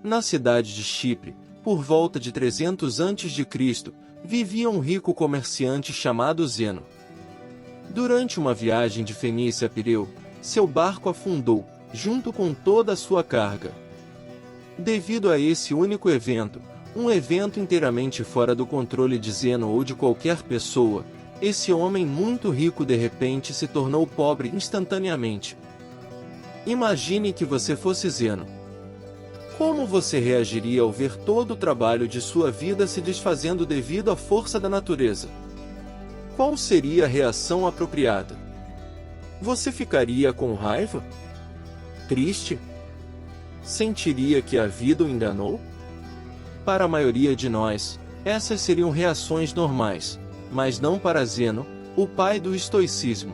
Na cidade de Chipre, por volta de 300 a.C., vivia um rico comerciante chamado Zeno. Durante uma viagem de Fenícia a Pireu, seu barco afundou, junto com toda a sua carga. Devido a esse único evento, um evento inteiramente fora do controle de Zeno ou de qualquer pessoa, esse homem muito rico de repente se tornou pobre instantaneamente. Imagine que você fosse Zeno. Como você reagiria ao ver todo o trabalho de sua vida se desfazendo devido à força da natureza? Qual seria a reação apropriada? Você ficaria com raiva? Triste? Sentiria que a vida o enganou? Para a maioria de nós, essas seriam reações normais, mas não para Zeno, o pai do estoicismo.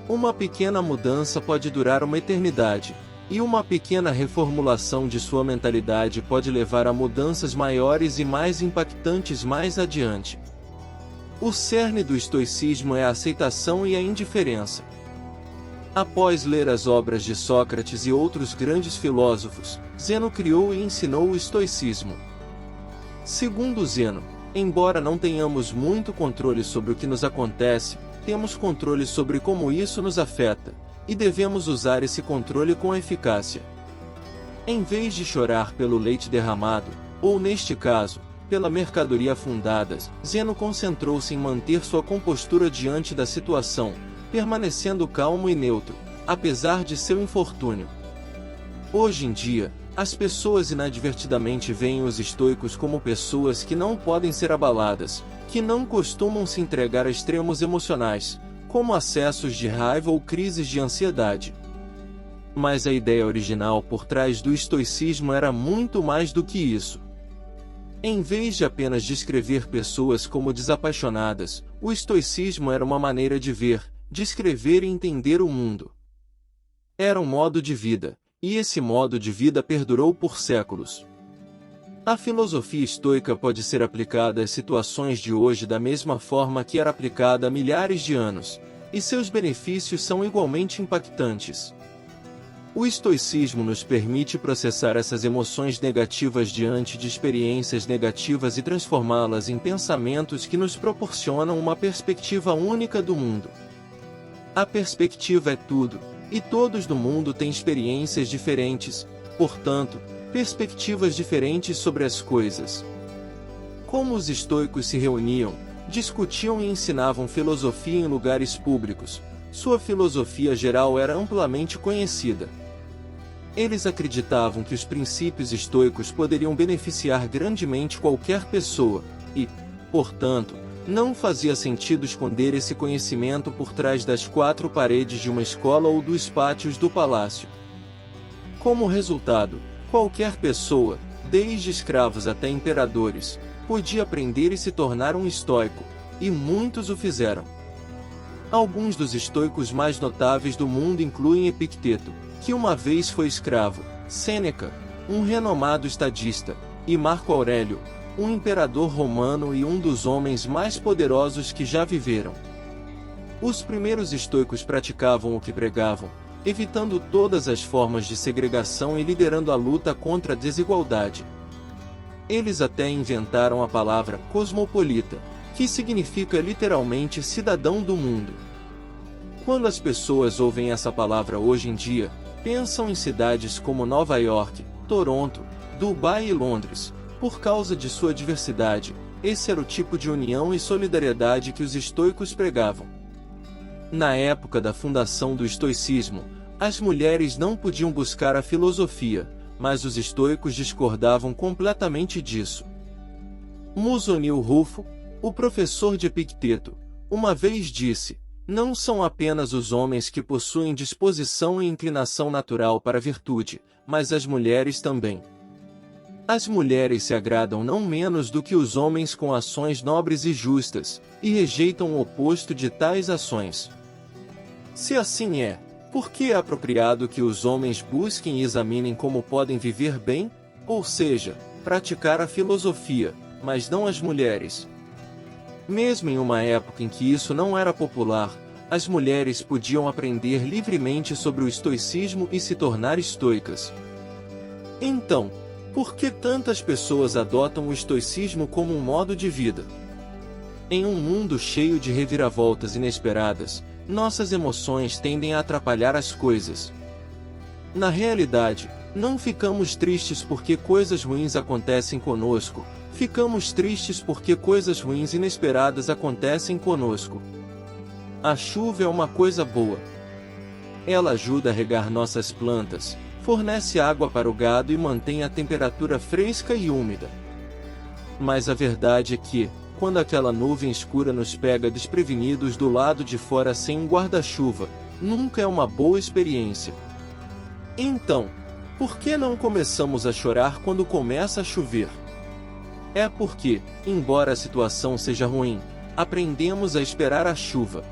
Uma pequena mudança pode durar uma eternidade, e uma pequena reformulação de sua mentalidade pode levar a mudanças maiores e mais impactantes mais adiante. O cerne do estoicismo é a aceitação e a indiferença. Após ler as obras de Sócrates e outros grandes filósofos, Zeno criou e ensinou o estoicismo. Segundo Zeno, embora não tenhamos muito controle sobre o que nos acontece, temos controle sobre como isso nos afeta, e devemos usar esse controle com eficácia. Em vez de chorar pelo leite derramado, ou neste caso, pela mercadoria afundada, Zeno concentrou-se em manter sua compostura diante da situação, permanecendo calmo e neutro, apesar de seu infortúnio. Hoje em dia, as pessoas inadvertidamente veem os estoicos como pessoas que não podem ser abaladas, que não costumam se entregar a extremos emocionais, como acessos de raiva ou crises de ansiedade. Mas a ideia original por trás do estoicismo era muito mais do que isso. Em vez de apenas descrever pessoas como desapaixonadas, o estoicismo era uma maneira de ver, descrever e entender o mundo. Era um modo de vida, e esse modo de vida perdurou por séculos. A filosofia estoica pode ser aplicada às situações de hoje da mesma forma que era aplicada há milhares de anos, e seus benefícios são igualmente impactantes. O estoicismo nos permite processar essas emoções negativas diante de experiências negativas e transformá-las em pensamentos que nos proporcionam uma perspectiva única do mundo. A perspectiva é tudo, e todos no mundo têm experiências diferentes, portanto, perspectivas diferentes sobre as coisas. Como os estoicos se reuniam, discutiam e ensinavam filosofia em lugares públicos, sua filosofia geral era amplamente conhecida. Eles acreditavam que os princípios estoicos poderiam beneficiar grandemente qualquer pessoa, e, portanto, não fazia sentido esconder esse conhecimento por trás das quatro paredes de uma escola ou dos pátios do palácio. Como resultado, qualquer pessoa, desde escravos até imperadores, podia aprender e se tornar um estoico, e muitos o fizeram. Alguns dos estoicos mais notáveis do mundo incluem Epicteto, que uma vez foi escravo, Sêneca, um renomado estadista, e Marco Aurélio, um imperador romano e um dos homens mais poderosos que já viveram. Os primeiros estoicos praticavam o que pregavam, evitando todas as formas de segregação e liderando a luta contra a desigualdade. Eles até inventaram a palavra cosmopolita, que significa literalmente cidadão do mundo. Quando as pessoas ouvem essa palavra hoje em dia, pensam em cidades como Nova York, Toronto, Dubai e Londres. Por causa de sua diversidade, esse era o tipo de união e solidariedade que os estoicos pregavam. Na época da fundação do estoicismo, as mulheres não podiam buscar a filosofia, mas os estoicos discordavam completamente disso. Musonio Rufo, o professor de Epicteto, uma vez disse: "Não são apenas os homens que possuem disposição e inclinação natural para a virtude, mas as mulheres também. As mulheres se agradam não menos do que os homens com ações nobres e justas, e rejeitam o oposto de tais ações. Se assim é, por que é apropriado que os homens busquem e examinem como podem viver bem, ou seja, praticar a filosofia, mas não as mulheres?" Mesmo em uma época em que isso não era popular, as mulheres podiam aprender livremente sobre o estoicismo e se tornar estoicas. Então, Por que tantas pessoas adotam o estoicismo como um modo de vida? Em um mundo cheio de reviravoltas inesperadas, nossas emoções tendem a atrapalhar as coisas. Na realidade, não ficamos tristes porque coisas ruins acontecem conosco, ficamos tristes porque coisas ruins inesperadas acontecem conosco. A chuva é uma coisa boa. Ela ajuda a regar nossas plantas, fornece água para o gado e mantém a temperatura fresca e úmida. Mas a verdade é que, quando aquela nuvem escura nos pega desprevenidos do lado de fora sem um guarda-chuva, nunca é uma boa experiência. Então, por que não começamos a chorar quando começa a chover? É porque, embora a situação seja ruim, aprendemos a esperar a chuva.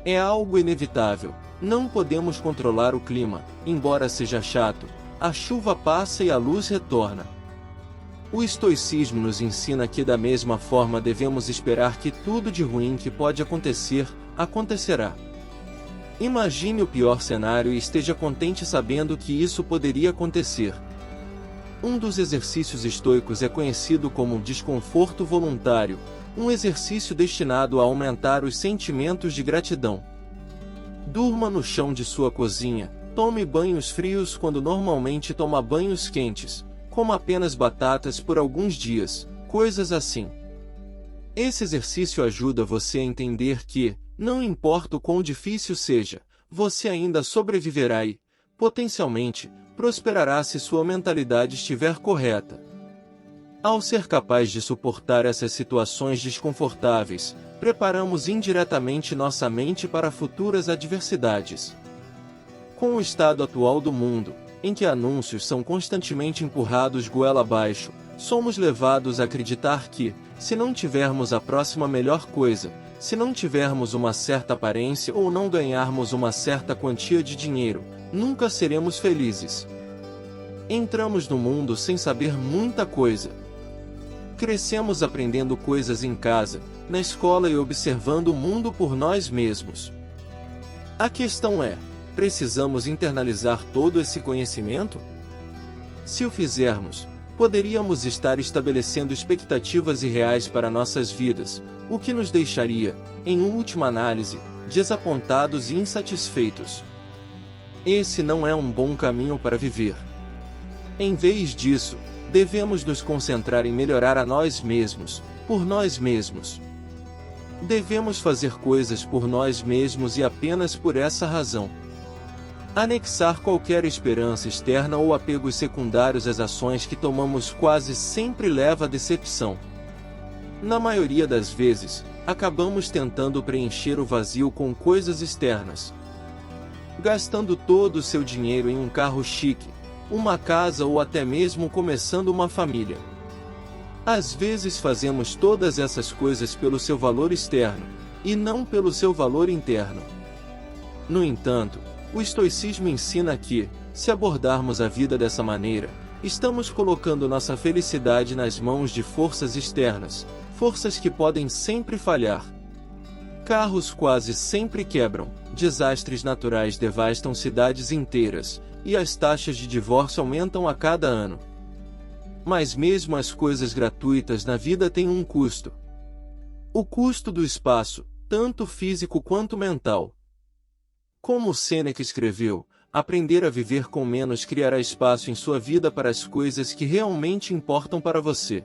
É algo inevitável, não podemos controlar o clima, embora seja chato, a chuva passa e a luz retorna. O estoicismo nos ensina que da mesma forma devemos esperar que tudo de ruim que pode acontecer, acontecerá. Imagine o pior cenário e esteja contente sabendo que isso poderia acontecer. Um dos exercícios estoicos é conhecido como desconforto voluntário, um exercício destinado a aumentar os sentimentos de gratidão. Durma no chão de sua cozinha, tome banhos frios quando normalmente toma banhos quentes, coma apenas batatas por alguns dias, coisas assim. Esse exercício ajuda você a entender que, não importa o quão difícil seja, você ainda sobreviverá e, potencialmente, prosperará se sua mentalidade estiver correta. Ao ser capaz de suportar essas situações desconfortáveis, preparamos indiretamente nossa mente para futuras adversidades. Com o estado atual do mundo, em que anúncios são constantemente empurrados goela abaixo, somos levados a acreditar que, se não tivermos a próxima melhor coisa, se não tivermos uma certa aparência ou não ganharmos uma certa quantia de dinheiro, nunca seremos felizes. Entramos no mundo sem saber muita coisa. Crescemos aprendendo coisas em casa, na escola e observando o mundo por nós mesmos. A questão é: precisamos internalizar todo esse conhecimento? Se o fizermos, poderíamos estar estabelecendo expectativas irreais para nossas vidas, o que nos deixaria, em última análise, desapontados e insatisfeitos. Esse não é um bom caminho para viver. Em vez disso, devemos nos concentrar em melhorar a nós mesmos, por nós mesmos. Devemos fazer coisas por nós mesmos e apenas por essa razão. Anexar qualquer esperança externa ou apegos secundários às ações que tomamos quase sempre leva à decepção. Na maioria das vezes, acabamos tentando preencher o vazio com coisas externas. Gastando todo o seu dinheiro em um carro chique, uma casa ou até mesmo começando uma família. Às vezes fazemos todas essas coisas pelo seu valor externo, e não pelo seu valor interno. No entanto, o estoicismo ensina que, se abordarmos a vida dessa maneira, estamos colocando nossa felicidade nas mãos de forças externas, forças que podem sempre falhar. Carros quase sempre quebram, desastres naturais devastam cidades inteiras, e as taxas de divórcio aumentam a cada ano. Mas mesmo as coisas gratuitas na vida têm um custo. O custo do espaço, tanto físico quanto mental. Como Sêneca escreveu, aprender a viver com menos criará espaço em sua vida para as coisas que realmente importam para você.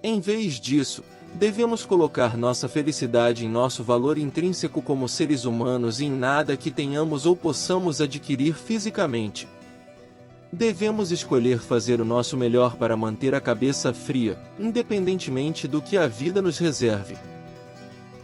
Em vez disso, devemos colocar nossa felicidade em nosso valor intrínseco como seres humanos e em nada que tenhamos ou possamos adquirir fisicamente. Devemos escolher fazer o nosso melhor para manter a cabeça fria, independentemente do que a vida nos reserve.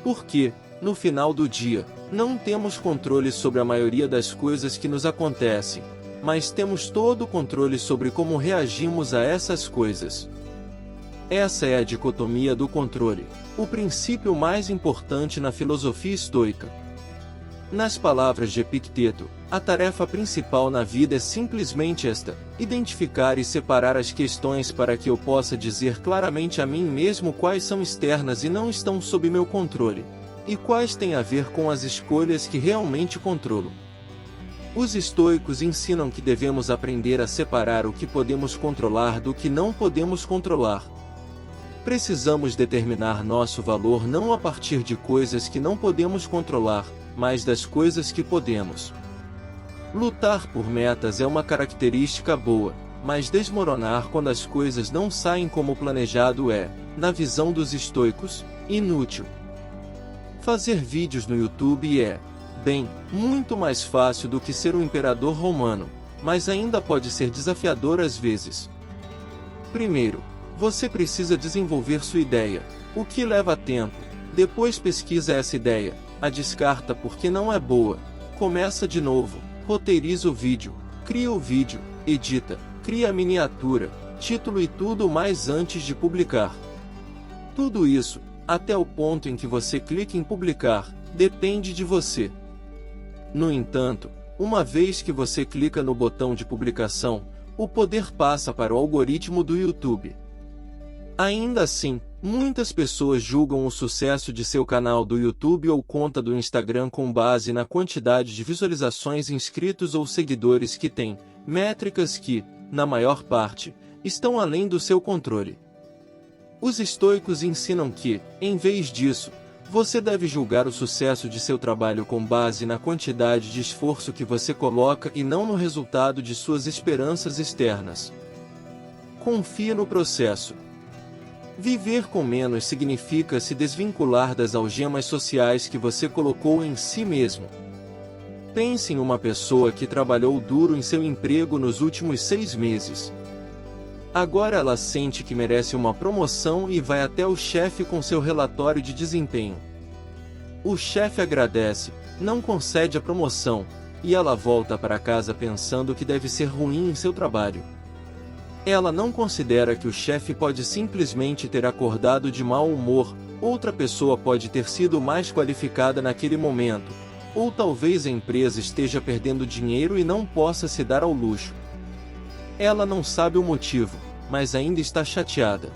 Porque, no final do dia, não temos controle sobre a maioria das coisas que nos acontecem, mas temos todo o controle sobre como reagimos a essas coisas. Essa é a dicotomia do controle, o princípio mais importante na filosofia estoica. Nas palavras de Epicteto, a tarefa principal na vida é simplesmente esta: identificar e separar as questões para que eu possa dizer claramente a mim mesmo quais são externas e não estão sob meu controle, e quais têm a ver com as escolhas que realmente controlo. Os estoicos ensinam que devemos aprender a separar o que podemos controlar do que não podemos controlar. Precisamos determinar nosso valor não a partir de coisas que não podemos controlar, mas das coisas que podemos. Lutar por metas é uma característica boa, mas desmoronar quando as coisas não saem como planejado é, na visão dos estoicos, inútil. Fazer vídeos no YouTube é, bem, muito mais fácil do que ser um imperador romano, mas ainda pode ser desafiador às vezes. Primeiro, você precisa desenvolver sua ideia, o que leva tempo. Depois pesquisa essa ideia, a descarta porque não é boa, começa de novo, roteiriza o vídeo, cria o vídeo, edita, cria a miniatura, título e tudo mais antes de publicar. Tudo isso, até o ponto em que você clica em publicar, depende de você. No entanto, uma vez que você clica no botão de publicação, o poder passa para o algoritmo do YouTube. Ainda assim, muitas pessoas julgam o sucesso de seu canal do YouTube ou conta do Instagram com base na quantidade de visualizações, inscritos ou seguidores que tem, métricas que, na maior parte, estão além do seu controle. Os estoicos ensinam que, em vez disso, você deve julgar o sucesso de seu trabalho com base na quantidade de esforço que você coloca e não no resultado de suas esperanças externas. Confie no processo. Viver com menos significa se desvincular das algemas sociais que você colocou em si mesmo. Pense em uma pessoa que trabalhou duro em seu emprego nos últimos 6 meses. Agora ela sente que merece uma promoção e vai até o chefe com seu relatório de desempenho. O chefe agradece, não concede a promoção, e ela volta para casa pensando que deve ser ruim em seu trabalho. Ela não considera que o chefe pode simplesmente ter acordado de mau humor, outra pessoa pode ter sido mais qualificada naquele momento, ou talvez a empresa esteja perdendo dinheiro e não possa se dar ao luxo. Ela não sabe o motivo, mas ainda está chateada.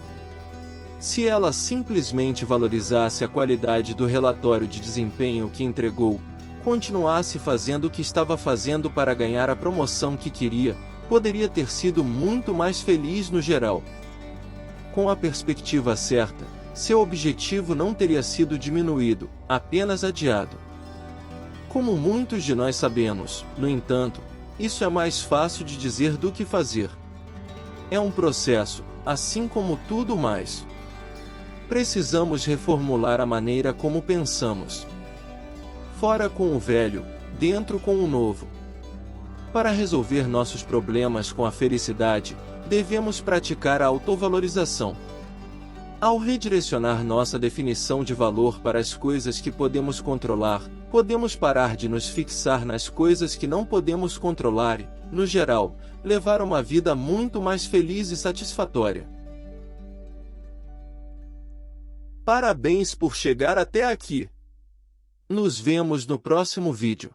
Se ela simplesmente valorizasse a qualidade do relatório de desempenho que entregou, continuasse fazendo o que estava fazendo para ganhar a promoção que queria, poderia ter sido muito mais feliz no geral. Com a perspectiva certa, seu objetivo não teria sido diminuído, apenas adiado. Como muitos de nós sabemos, no entanto, isso é mais fácil de dizer do que fazer. É um processo, assim como tudo mais. Precisamos reformular a maneira como pensamos. Fora com o velho, dentro com o novo. Para resolver nossos problemas com a felicidade, devemos praticar a autovalorização. Ao redirecionar nossa definição de valor para as coisas que podemos controlar, podemos parar de nos fixar nas coisas que não podemos controlar e, no geral, levar uma vida muito mais feliz e satisfatória. Parabéns por chegar até aqui! Nos vemos no próximo vídeo.